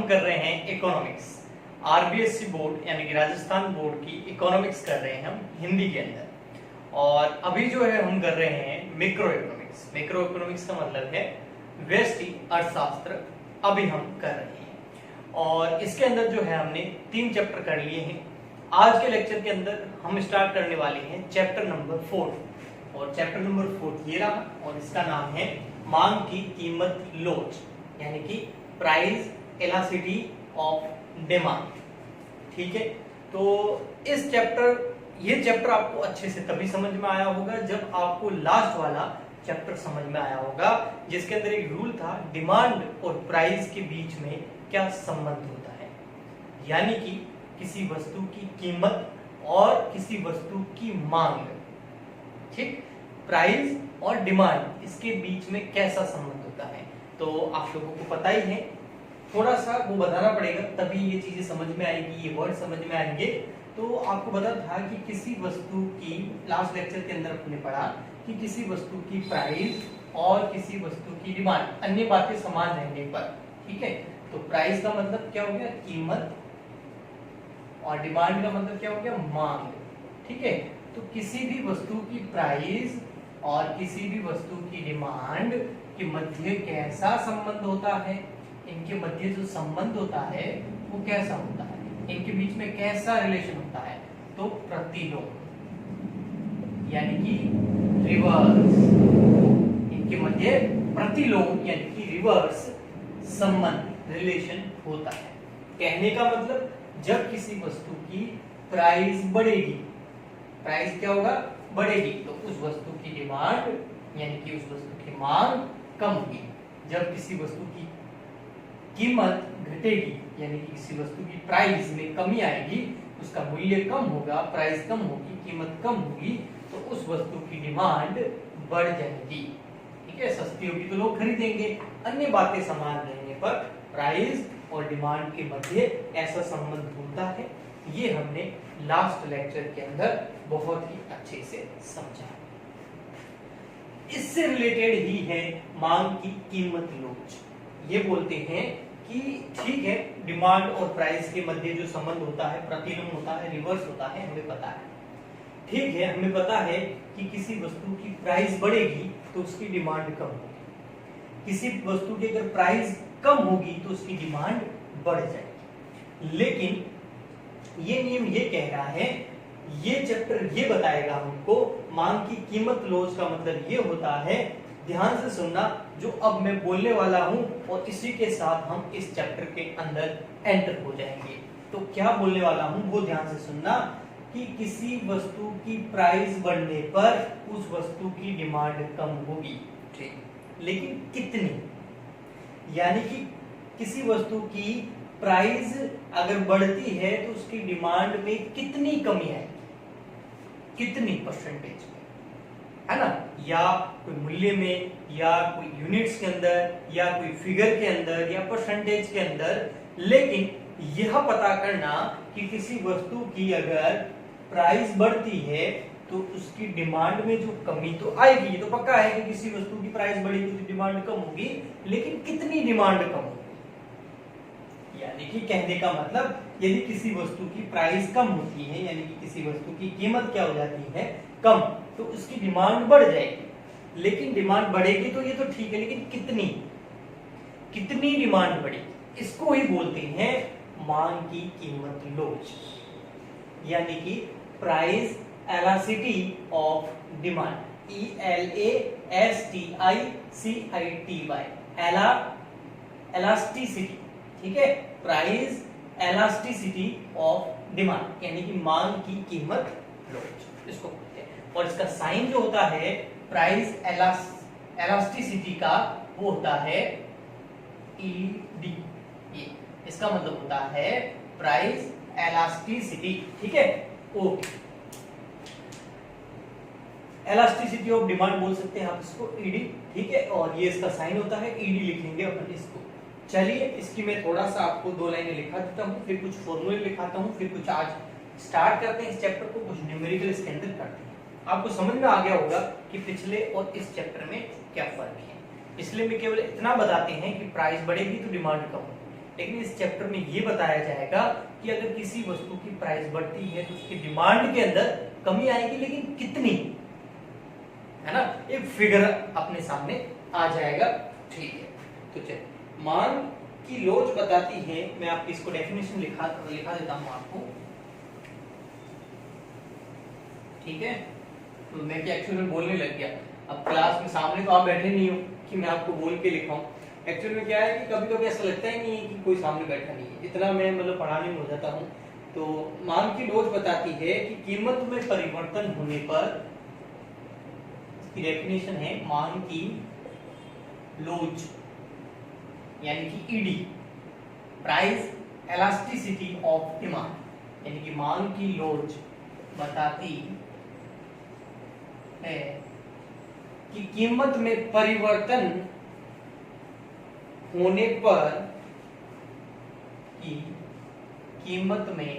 हम कर रहे हैं इकोनॉमिक्स। आरबीएससी बोर्ड यानी कि राजस्थान बोर्ड की इकोनॉमिक्स कर रहे हैं हम हिंदी के अंदर। और अभी जो है हम कर रहे हैं मैक्रो इकोनॉमिक्स। मैक्रो इकोनॉमिक्स का मतलब है व्यष्टि अर्थशास्त्र, अभी हम कर रहे हैं। और इसके अंदर जो है हमने 3 चैप्टर कर लिए हैं। आज के लेक्चर के अंदर हम स्टार्ट करने वाले हैं चैप्टर नंबर 4। और चैप्टर नंबर 4 ये रहा, और इसका नाम है मांग की कीमत लोच, यानी कि प्राइस एलास्टिसिटी ऑफ डिमांड। ठीक है, तो ये चैप्टर आपको अच्छे से तभी समझ में आया होगा जब आपको लास्ट वाला चैप्टर समझ में आया होगा, जिसके अंदर एक रूल था डिमांड और प्राइस के बीच में क्या संबंध होता है, यानी कि किसी वस्तु की कीमत और किसी वस्तु की मांग। ठीक, प्राइस और डिमांड इसके बीच में कैसा संबंध होता है, तो आप लोगों को पता ही है। थोड़ा सा वो बताना पड़ेगा तभी ये चीजें समझ में आएगी, ये वर्ड समझ में आएंगे। तो आपको पता था कि किसी वस्तु की, लास्ट लेक्चर के अंदर हमने पढ़ा कि किसी वस्तु की प्राइस और किसी वस्तु की डिमांड, अन्य बातें समान रहने पर, ठीक है। तो प्राइस का मतलब क्या हो गया, कीमत, और डिमांड का मतलब क्या हो गया, मांग। ठीक है, तो किसी भी वस्तु की प्राइस और किसी भी वस्तु की डिमांड के मध्य कैसा संबंध होता है, इनके मध्य जो संबंध होता है वो कैसा होता है, इनके बीच में कैसा रिलेशन होता है, तो प्रतिलोम, यानी कि रिवर्स। इनके मध्य प्रतिलोम यानी कि रिवर्स संबंध, रिलेशन होता है। कहने का मतलब जब किसी वस्तु की प्राइस बढ़ेगी, प्राइस क्या होगा, बढ़ेगी, तो उस वस्तु की डिमांड यानी कि उस वस्तु की मांग कम होगी। जब किसी वस्तु की कीमत घटेगी यानी कि किसी वस्तु की प्राइस में कमी आएगी, उसका मूल्य कम होगा, प्राइस कम होगी, कीमत कम होगी, तो उस वस्तु की डिमांड बढ़ जाएगी। ठीक है, सस्ती होगी तो लोग खरीदेंगे। अन्य बातें समान रहने पर प्राइस और डिमांड के मध्य ऐसा संबंध होता है। ये हमने लास्ट लेक्चर के अंदर बहुत ही अच्छे से समझा। इससे रिलेटेड ही है मांग की कीमत लोच। ये बोलते हैं कि ठीक है, डिमांड और प्राइस के मध्य जो संबंध होता है प्रतिलोम होता है, रिवर्स होता है, हमें पता है। ठीक है, हमें पता है कि किसी वस्तु की प्राइस बढ़ेगी तो उसकी डिमांड कम होगी, किसी वस्तु की अगर प्राइस कम होगी तो उसकी डिमांड बढ़ जाएगी। लेकिन ये नियम ये कह रहा है, ये चैप्टर ये बताएगा हमको मांग की कीमत लोच का मतलब ये होता है, ध्यान से सुनना जो अब मैं बोलने वाला हूं, और इसी के साथ हम इस चैप्टर के अंदर एंटर हो जाएंगे। तो क्या बोलने वाला हूं वो ध्यान से सुनना, कि किसी वस्तु की प्राइस बढ़ने पर उस वस्तु की डिमांड कम होगी, ठीक, लेकिन कितनी, यानी कि किसी वस्तु की प्राइस अगर बढ़ती है तो उसकी डिमांड में कितनी कमी आएगी, कितनी परसेंटेज में, है ना, या कोई मूल्य में, या कोई यूनिट्स के अंदर, या कोई फिगर के अंदर, या परसेंटेज के अंदर। लेकिन यह पता करना कि किसी वस्तु की अगर प्राइस बढ़ती है तो उसकी डिमांड में जो कमी तो आएगी, ये तो पक्का है कि किसी वस्तु की प्राइस बढ़ेगी तो डिमांड कम होगी, लेकिन कितनी डिमांड कम होगी, यानी कि कहने का मतलब यदि किसी वस्तु की प्राइस कम होती है, यानी कि किसी वस्तु की कीमत क्या हो जाती है, कम, तो उसकी डिमांड बढ़ जाएगी। लेकिन डिमांड बढ़ेगी तो ये तो ठीक है, लेकिन कितनी, कितनी डिमांड बढ़ेगी, इसको ही बोलते हैं मांग की कीमत लोच, यानी कि price elasticity of demand, elasticity, ठीक है, प्राइस एलास्टिसिटी ऑफ डिमांड, यानी कि मांग की कीमत लोच इसको बोलते हैं। और इसका साइन जो होता है प्राइस एलास्टिसिटी का, वो होता है ईडी, ये इसका मतलब होता है प्राइस एलास्टिसिटी। ठीक है, ओके, एलास्टिसिटी ऑफ डिमांड बोल सकते हैं आप इसको, ईडी। ठीक है, और ये इसका साइन होता है, ईडी लिख लेंगे अपन इसको। चलिए, इसकी मैं थोड़ा सा आपको 2 लाइनें लिखा देता हूँ, फिर कुछ फॉर्मूले लिखाता हूँ, फिर कुछ आज स्टार्ट करते हैं इस चैप्टर को, कुछ न्यूमेरिकल इसके अंदर करते हैं। आपको समझ में आ गया होगा कि पिछले और इस चैप्टर में क्या फर्क है। पिछले में केवल इतना बताते हैं कि प्राइस बढ़ेगी तो डिमांड कम होगी, लेकिन इस चैप्टर में ये बताया जाएगा कि अगर किसी वस्तु की प्राइस बढ़ती है तो उसकी डिमांड के अंदर कमी आएगी, लेकिन कितनी, है ना, एक फिगर अपने सामने आ जाएगा। ठीक है, तो चलिए, मांग की लोच बताती है, मैं आपकी इसको डेफिनेशन लिखा देता हूं आपको। ठीक है, तो मैं क्या एक्चुअली में बोलने लग गया। अब क्लास में सामने तो आप बैठे नहीं हो कि मैं आपको बोल के लिखाऊं। एक्चुअली में क्या है कि कभी कभी ऐसा लगता ही नहीं है कि कोई सामने बैठा नहीं है, इतना मैं मतलब पढ़ाने में हो जाता हूँ। तो मांग की लोच बताती है कि कीमत में परिवर्तन होने पर, इसकी डेफिनेशन है मांग की लोच यानी कि ED, price elasticity of demand, यानी कि मांग की लोच बताती है कि कीमत में परिवर्तन होने पर, कि कीमत में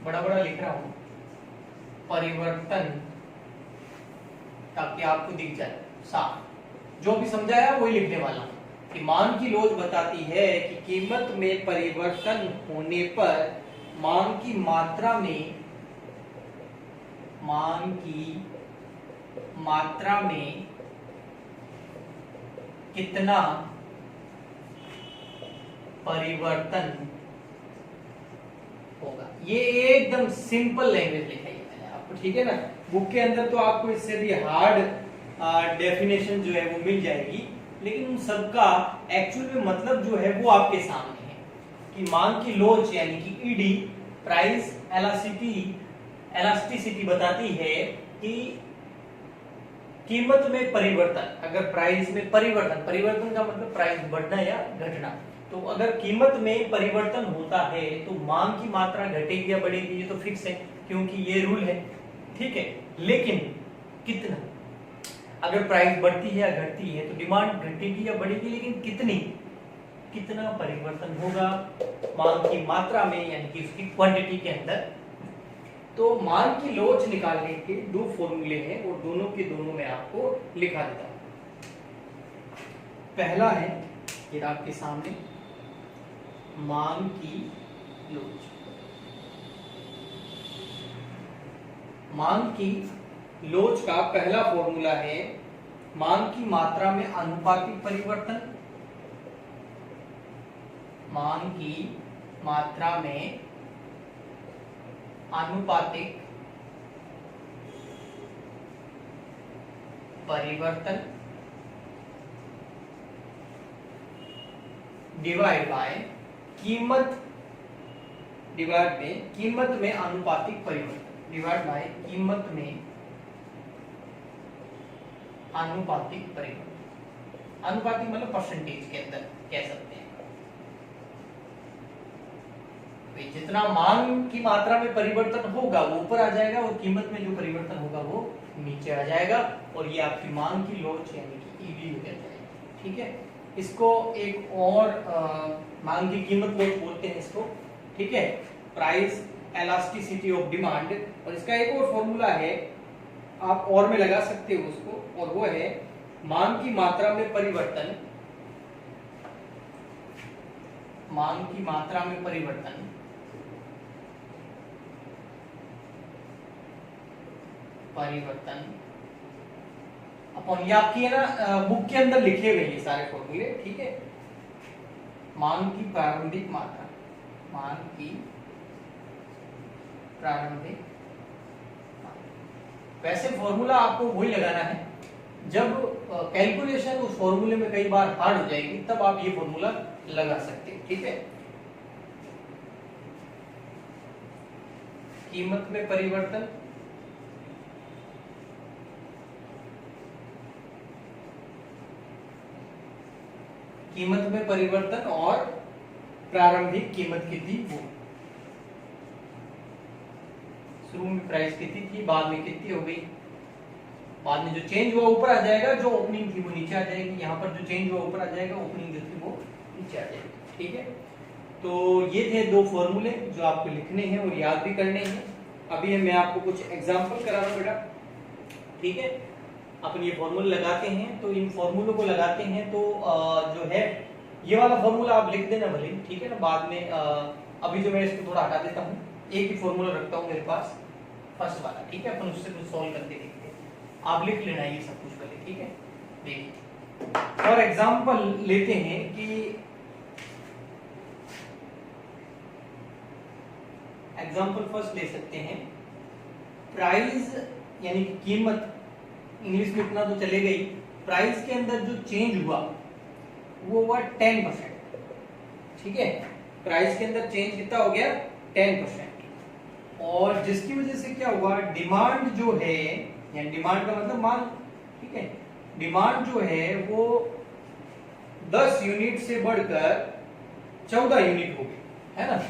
बड़ा बड़ा लिख रहा हूं, परिवर्तन, ताकि आपको दिख जाए साफ, जो भी समझाया वही लिखने वाला हूं कि मांग की लोच बताती है कि कीमत में परिवर्तन होने पर मांग की मात्रा में कितना परिवर्तन होगा। ये एकदम सिंपल लैंग्वेज लिखा है मैंने आपको, ठीक है ना। बुक के अंदर तो आपको इससे भी हार्ड डेफिनेशन जो है वो मिल जाएगी, लेकिन उन सबका एक्चुअल में मतलब जो है वो आपके सामने है कि मांग की लोच यानी कि ईडी, प्राइस एलास्टिसिटी बताती है कि कीमत में परिवर्तन, अगर प्राइस में परिवर्तन का मतलब प्राइस बढ़ना या घटना, तो अगर कीमत में परिवर्तन होता है तो मांग की मात्रा घटेगी या बढ़ेगी, ये तो फिक्स है क्योंकि ये रूल है। ठीक है, लेकिन कितना, अगर प्राइस बढ़ती है या घटती है तो डिमांड घटेगी या बढ़ेगी, लेकिन कितना परिवर्तन होगा मांग की मात्रा में, यानी कि उसकी क्वांटिटी के अंदर। तो मांग की लोच निकालने के दो फॉर्मूले हैं और दोनों के दोनों मैं आपको लिखा देता हूं। पहला है ये आपके सामने, मांग की लोच। मांग की लोच का पहला फॉर्मूला है मांग की मात्रा में आनुपातिक परिवर्तन, मांग की मात्रा में आनुपातिक परिवर्तन डिवाइड बाय कीमत में आनुपातिक परिवर्तन, डिवाइड बाय कीमत में आनुपातिक परिवर्तन। आनुपातिक मतलब परसेंटेज के अंदर कह सकते हैं। जितना मांग की मात्रा में परिवर्तन होगा वो ऊपर आ जाएगा और कीमत में जो परिवर्तन होगा वो नीचे आ जाएगा, और ये आपकी मांग की लोच यानी कि ईडी हो जाएगी। ठीक है, इसको एक और मांग की कीमत लोच बोलते हैं इसको। ठीक है, प्राइस एलास्टिसिटी ऑफ डिमांड, और इसका एक और फॉर्मूला है, आप और में लगा सकते हो उसको, और वो है मांग की मात्रा में परिवर्तन, मांग की मात्रा में परिवर्तन अपन, ये आपकी है ना बुक के अंदर लिखे हुए ये सारे फॉर्मूले। ठीक है, मांग की प्रारंभिक मात्रा, मांग की प्रारंभिक मात्रा। वैसे फॉर्मूला आपको वही लगाना है, जब कैलकुलेशन उस फॉर्मूले में कई बार हार्ड हो जाएगी तब आप ये फॉर्मूला लगा सकते हैं। ठीक है, कीमत में परिवर्तन और प्रारंभिक कीमत कितनी वो, शुरू में प्राइस कितनी थी, बाद में कितनी हो गई, बाद में जो चेंज हुआ ऊपर आ जाएगा, जो ओपनिंग थी वो नीचे आ जाएगी, यहाँ पर जो चेंज हुआ ऊपर आ जाएगा, ओपनिंग जो थी वो नीचे आ जाएगी। ठीक है, तो ये थे दो फॉर्मूले जो आपको लिखने हैं और याद भी करने हैं। अभी मैं आपको कुछ एग्जांपल करा रहा हूं बेटा। ठीक है, अपन ये फॉर्मूले लगाते हैं, तो इन फॉर्मूलों को लगाते हैं तो जो है ये वाला फॉर्मूला आप लिख देना भले, ठीक है ना, बाद में अभी जो मैं इसको थोड़ा हटा देता हूँ, एक ही फॉर्मूला रखता हूँ मेरे पास, फर्स्ट वाला, ठीक है, अपन उससे कुछ सॉल्व करके देखते हैं। आप लिख लेना ये सब कुछ पहले, ठीक है। देखिए फॉर एग्जांपल लेते हैं कि एग्जांपल फर्स्ट ले सकते हैं, प्राइस यानी कि कीमत, इंग्लिश में इतना तो चलेगा ही, प्राइस के अंदर जो चेंज हुआ वो हुआ 10%, ठीक है, प्राइस के अंदर चेंज कितना हो गया 10%, और जिसकी वजह से क्या हुआ, डिमांड जो है, यानी डिमांड का मतलब मांग, ठीक है, डिमांड जो है वो 10 यूनिट से बढ़कर 14 यूनिट हो गई, है ना,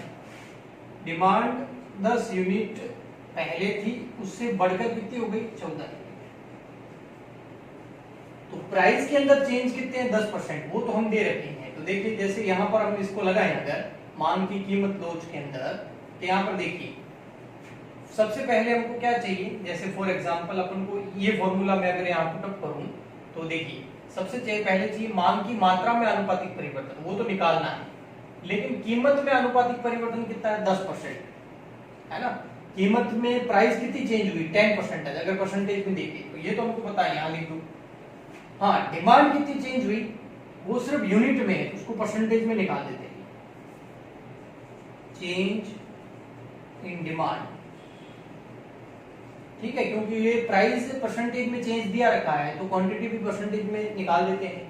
डिमांड 10 यूनिट पहले थी, उससे बढ़कर कितनी हो गई 14 यूनिट। तो प्राइस के अंदर चेंज कितने हैं 10%, वो तो हम दे रखे हैं। तो देखिए जैसे यहाँ पर हम इसको लगाएं, अगर मांग की कीमत लोच के अंदर, तो यहाँ पर देखिए सबसे पहले हमको क्या चाहिए, जैसे फॉर एग्जांपल अपन को ये फॉर्मूला मैं अगर यहाँ पुटअप करूं, तो देखिए सबसे पहले चाहिए मांग की मात्रा में आनुपातिक परिवर्तन, वो तो निकालना है, लेकिन कीमत में आनुपातिक परिवर्तन कितना है 10%, है ना, कीमत में प्राइस कितनी चेंज हुई 10% है, अगर परसेंटेज में देखें तो ये तो हमको पता है, यहाँ लिख दो। हाँ, डिमांड कितनी चेंज हुई वो सिर्फ यूनिट में है, उसको परसेंटेज में निकाल देते हैं, चेंज इन डिमांड, ठीक है, क्योंकि ये प्राइस परसेंटेज में चेंज दिया रखा है तो क्वांटिटी भी परसेंटेज में निकाल देते हैं।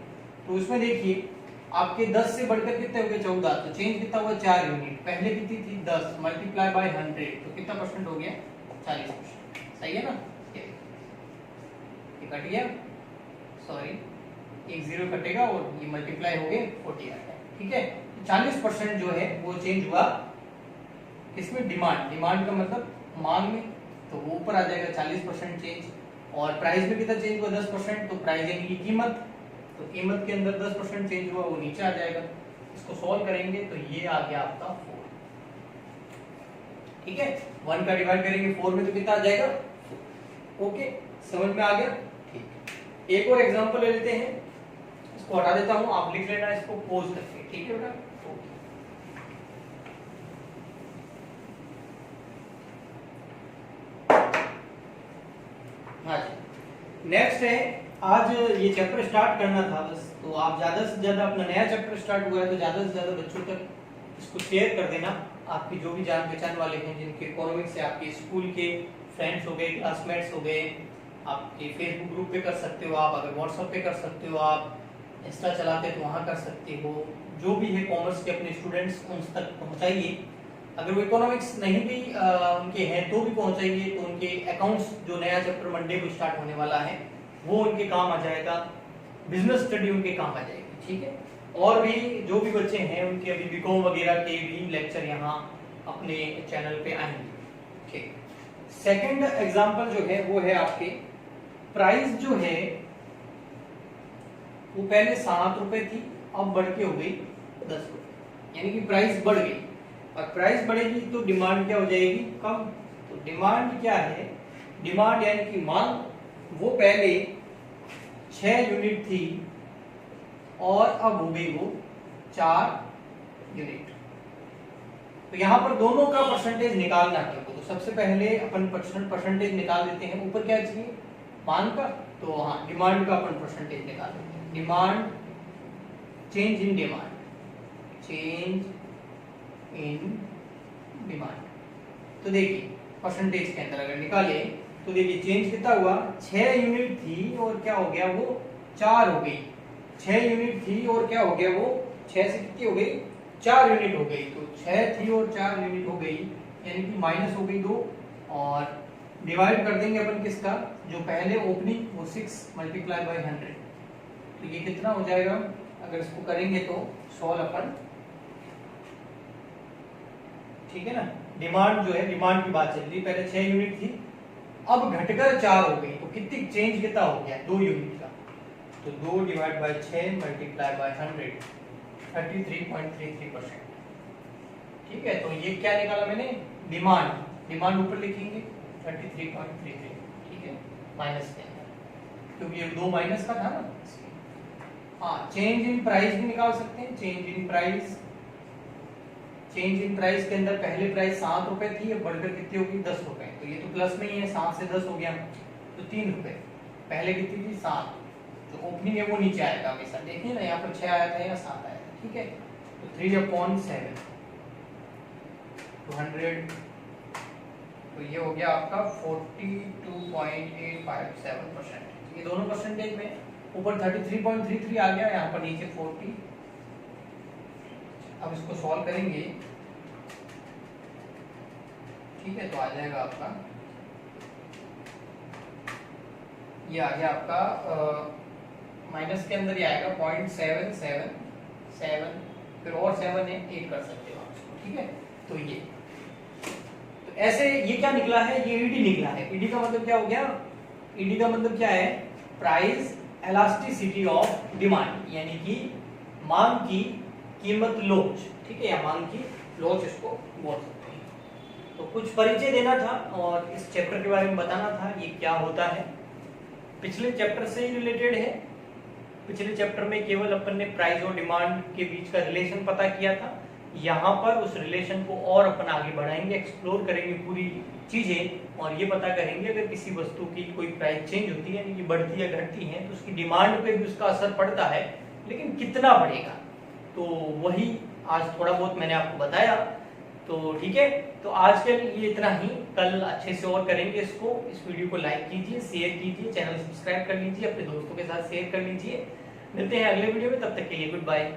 तो उसमें देखिए आपके 10 से बढ़कर कितने हो गए 14, तो चेंज कितना हुआ 4 यूनिट, पहले कितनी थी 10 मल्टीप्लाई बाय 100, तो कितना परसेंट हो गया 40%, सही है ना, ये कट गया, सॉरी एक जीरो कटेगा और ये मल्टीप्लाई हो गए 40 आता है, ठीक है, 40% जो है वो चेंज हुआ किसमें, डिमांड, डिमांड का मतलब मांग में, तो वो ऊपर आ जाएगा 40% चेंज, और प्राइस में कितना चेंज हुआ 10%, तो प्राइस यानी कि कीमत, तो कीमत के अंदर 10% चेंज हुआ, वो नीचे आ जाएगा, इसको सॉल्व करेंगे तो ये आ गया आपका 4, ठीक है, 1 का डिवाइड करेंगे 4 में तो कितना आ जाएगा, ओके, समझ में आ गया, ठीक। एक और एग्जांपल ले लेते हैं, इसको हटा देता हूं, आप लिख लेना इसको पोज करके, ठीक है बेटा, हाँ जी। नेक्स्ट है, आज ये चैप्टर स्टार्ट करना था बस, तो आप ज्यादा से ज्यादा, अपना नया चैप्टर स्टार्ट हुआ है तो ज्यादा से ज्यादा बच्चों तक इसको शेयर कर देना, आपके जो भी जान पहचान वाले हैं, जिनके इकोनॉमिक्स से आपके स्कूल के फ्रेंड्स हो गए, क्लासमेट्स हो गए, आपके फेसबुक ग्रुप पे कर सकते हो आप, अगर व्हाट्सएप पे कर सकते हो आप, इंस्टा चलाते तो वहाँ कर सकते हो, जो भी है कॉमर्स के अपने स्टूडेंट्स उन तक पहुँचाइए, अगर वो इकोनॉमिक्स नहीं भी उनके हैं तो भी पहुँचाइए, तो उनके अकाउंट्स जो नया चैप्टर मंडे को स्टार्ट होने वाला है वो उनके काम आ जाएगा, बिजनेस स्टडी उनके काम आ जाएगी, ठीक है। और भी जो भी बच्चे हैं उनके अभी बीकॉम वगैरह के भी लेक्चर यहाँ अपने चैनल पे आएंगे, ठीक। सेकंड एग्जांपल जो है वो है आपके, प्राइस जो है वो पहले 7 रुपए थी, अब बढ़ के हो गई 10 रुपए, यानी कि प्राइस बढ़ गई, और प्राइस बढ़ेगी तो डिमांड क्या हो जाएगी कम, तो डिमांड क्या है, डिमांड यानी कि मांग, वो पहले 6 यूनिट थी और अब हो गई वो 4 यूनिट। तो यहाँ पर दोनों का परसेंटेज निकालना है, तो सबसे पहले अपन परसेंटेज निकाल देते हैं, ऊपर क्या चाहिए मांग का, तो हाँ डिमांड का अपन परसेंटेज निकाल देते हैं, demand, change in demand, change in demand, तो देखिए परसेंटेज के अंदर अगर निकाले तो देखिए चेंज कितना हुआ, 6 यूनिट थी और क्या हो गया वो 4 हो गई, 6 यूनिट थी और क्या हो गया वो 6 से कितनी हो गई 4 यूनिट हो गई, तो 6 थी और 4 यूनिट हो गई, यानी कि माइनस हो गई 2, और डिवाइड कर देंगे अपन किसका, जो पहले ओपनिंग वो 6 मल्टीप्लाई बाय 100, तो ये कितना हो जाएगा, अगर इसको करेंगे तो 16 अपन, ठीक है ना। डिमांड जो है, डिमांड की बात चल रही, पहले 6 यूनिट थी अब घटकर 4 हो गई, तो कितनी चेंज कितना हो गया 2 यूनिट का, तो 2 डिवाइड बाय 6 मल्टीप्लाई बाय 100, 33.33%, ठीक है। तो ये क्या निकाला मैंने, डिमांड, डिमांड ऊपर लिखेंगे 33.33, ठीक है, माइनस के अंदर, क्योंकि ये 2 माइनस का था ना। हाँ, चेंज इन प्राइस भी निकाल सकते हैं। चेंज इन प्राइस के अंदर पहले प्राइस 7 रुपए थी, अब बढ़कर कितनी होगी 10 रुपए। तो ये तो प्लस में ही है, 7 से 10 हो गया तो 3 रुपए। पहले कितनी थी 7, जो ओपनिंग है वो नीचे आएगा हमेशा। देखिए ना यहाँ पर 6 आया था या 7 आया था, ठीक है। तो 3/7 200, तो ये हो गया आपका 42.857%। ये दोनों परसेंटेज में ऊपर 33.33 आ गया, यहाँ पर नीचे 40। अब इसको सॉल्व करेंगे, ठीक है, तो आ जाएगा आपका, ये आ गया आपका माइनस के अंदर ही आएगा 0.777, फिर और 7 है, 8 कर सकते हो आप इसको, ठीक है। तो ये तो ऐसे ये क्या निकला है, ये ईडी निकला है। ईडी का मतलब क्या हो गया, ईडी का मतलब क्या है, प्राइस एलास्टिसिटी ऑफ डिमांड, यानी कि मांग की कीमत लोच, ठीक है, या मांग की लोच इसको बोल सकते हैं। तो कुछ परिचय देना था और इस चैप्टर के बारे में बताना था, ये क्या होता है। पिछले चैप्टर से ही रिलेटेड है। पिछले चैप्टर में केवल अपन ने प्राइस और डिमांड के बीच का रिलेशन पता किया था। यहाँ पर उस रिलेशन को और अपन आगे बढ़ाएंगे, एक्सप्लोर करेंगे पूरी चीजें, और ये पता करेंगे अगर किसी वस्तु की कोई प्राइस चेंज होती है, यानी कि बढ़ती या घटती है, तो उसकी डिमांड पे भी उसका असर पड़ता है, लेकिन कितना बढ़ेगा। तो वही आज थोड़ा बहुत मैंने आपको बताया। तो ठीक है, तो आज के लिए ये इतना ही। कल अच्छे से और करेंगे इसको। इस वीडियो को लाइक कीजिए, शेयर कीजिए, चैनल सब्सक्राइब कर लीजिए, अपने दोस्तों के साथ शेयर कर लीजिए। मिलते हैं अगले वीडियो में, तब तक के लिए गुड बाय।